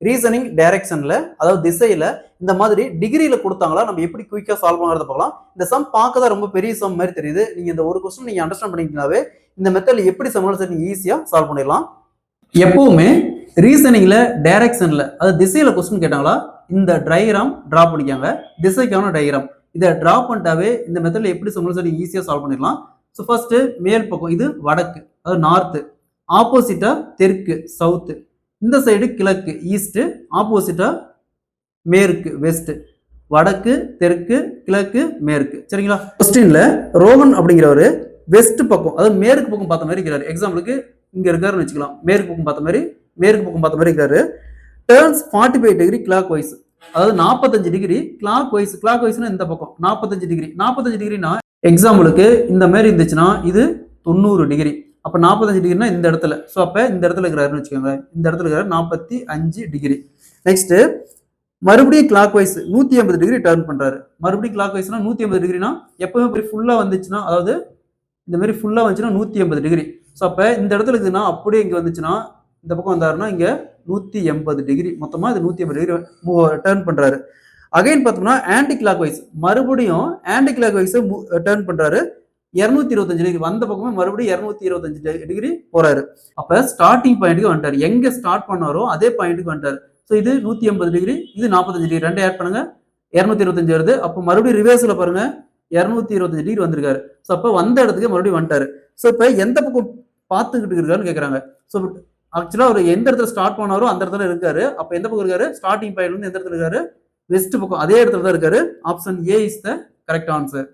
Reasoning டைரக்ஷன்ல அதாவது திசையில இந்த மாதிரி டிகிரியில கொடுத்தாங்களா நம்ம எப்படி குயிக்கா சால்வ் பண்ணுறத பார்க்கலாம். இந்த சம் பார்க்க தான் ரொம்ப பெரிய சம் மாதிரி தெரியுது. நீங்க இந்த ஒரு கொஸ்டின் நீங்க அண்டர்ஸ்டாண்ட் பண்ணிட்டீங்கன்னாவே இந்த மெத்தட்ல எப்படி சம் நீங்க ஈஸியா சால்வ் பண்ணிடலாம். எப்பவுமே ரீசனிங்ல டைரக்ஷன்ல அதாவது திசையில கொஸ்டின் கேட்டாங்களா இந்த டயக்ராம் டிரா பண்ணிக்காங்க. திசைக்கான டயக்ராம் இதை டிரா பண்ணிட்டாவே இந்த மெத்தட்ல எப்படி சம் ஈஸியா சால்வ் பண்ணிடலாம். ஸோ ஃபர்ஸ்ட் மேல் பக்கம் இது வடக்கு அதாவது நார்த்து, ஆப்போசிட்டா தெற்கு சவுத்து, இந்த சைடு கிழக்கு ஈஸ்ட், ஆப்போசிட்டா மேற்கு வெஸ்ட், வடக்கு தெற்கு கிழக்கு மேற்கு. சரிங்களா? கொஸ்டின்ல ரோஹன் அப்படிங்கிறவரு வெஸ்ட் பக்கம் அதாவது மேற்கு பக்கம் பார்த்த மாதிரி இருக்கிறாரு. எக்ஸாம்பிளுக்கு இங்க இருக்காருன்னு வச்சுக்கலாம். மேற்கு பக்கம் பார்த்த மாதிரி இருக்காரு. டர்ன்ஸ் 45 டிகிரி கிளாக் வைஸ் அதாவது 45 டிகிரி கிளாக் வைஸ்னா இந்த பக்கம் 45 டிகிரினா எக்ஸாம்பிளுக்கு இந்த மாதிரி இருந்துச்சுன்னா இது 90 டிகிரி. அப்ப 45 டிகிரினா இந்த இடத்துல. ஸோ அப்ப இந்த இடத்துல இருக்கிறாருன்னு வச்சுக்கோங்க. இந்த இடத்துல இருக்கிறாரு 45 டிகிரி. நெக்ஸ்ட் மறுபடியும் கிளாக் வைஸ் 180 டிகிரி டர்ன் பண்றாரு. மறுபடியும் கிளாக் வைஸ்னா 180 டிகிரினா எப்பவுமே ஃபுல்லா வந்துச்சுன்னா அதாவது இந்த மாதிரி ஃபுல்லா வந்துச்சுன்னா 180 டிகிரி. ஸோ அப்ப இந்த இடத்துல இருக்குதுன்னா அப்படியே இங்க வந்துச்சுன்னா இந்த பக்கம் வந்தாருன்னா இங்க 180 டிகிரி. மொத்தமா இது 180 டிகிரி டர்ன் பண்றாரு. அகைன் பார்த்தோம்னா ஆன்டி கிளாக் வைஸ் மறுபடியும் ஆன்டி கிளாக் வைஸ் டர்ன் பண்றாரு. 225 டிகிரி வந்த பக்கமே மறுபடியும் 225 டிகிரி போறாரு. அப்ப ஸ்டார்டிங் பாயிண்ட்டுக்கு வந்துட்டாரு. எங்க ஸ்டார்ட் பண்ணாரோ அதே பாயிண்ட்டுக்கு வந்துட்டாரு. ஸோ இது 180 டிகிரி, இது 45 டிகிரி. ரெண்டே ஆட் பண்ணுங்க 225 வருது. அப்போ மறுபடியும் ரிவர்ஸ்ல பாருங்க 225 டிகிரி வந்திருக்காரு. ஸோ அப்போ வந்த இடத்துக்கு மறுபடியும் வந்துட்டாரு. ஸோ இப்போ எந்த பக்கம் பார்த்துக்கிட்டு இருக்காருன்னு கேட்கறாங்க. ஸோ ஆக்சுவலா அவர் எந்த இடத்துல ஸ்டார்ட் பண்ணாரோ அந்த இடத்துல இருக்காரு. அப்ப எந்த பக்கம் இருக்காரு? ஸ்டார்டிங் பாயிண்ட் வந்து எந்த இடத்துல இருக்காரு? வெஸ்ட் பக்கம். அதே இடத்துல தான் இருக்காரு. Option A is the correct answer.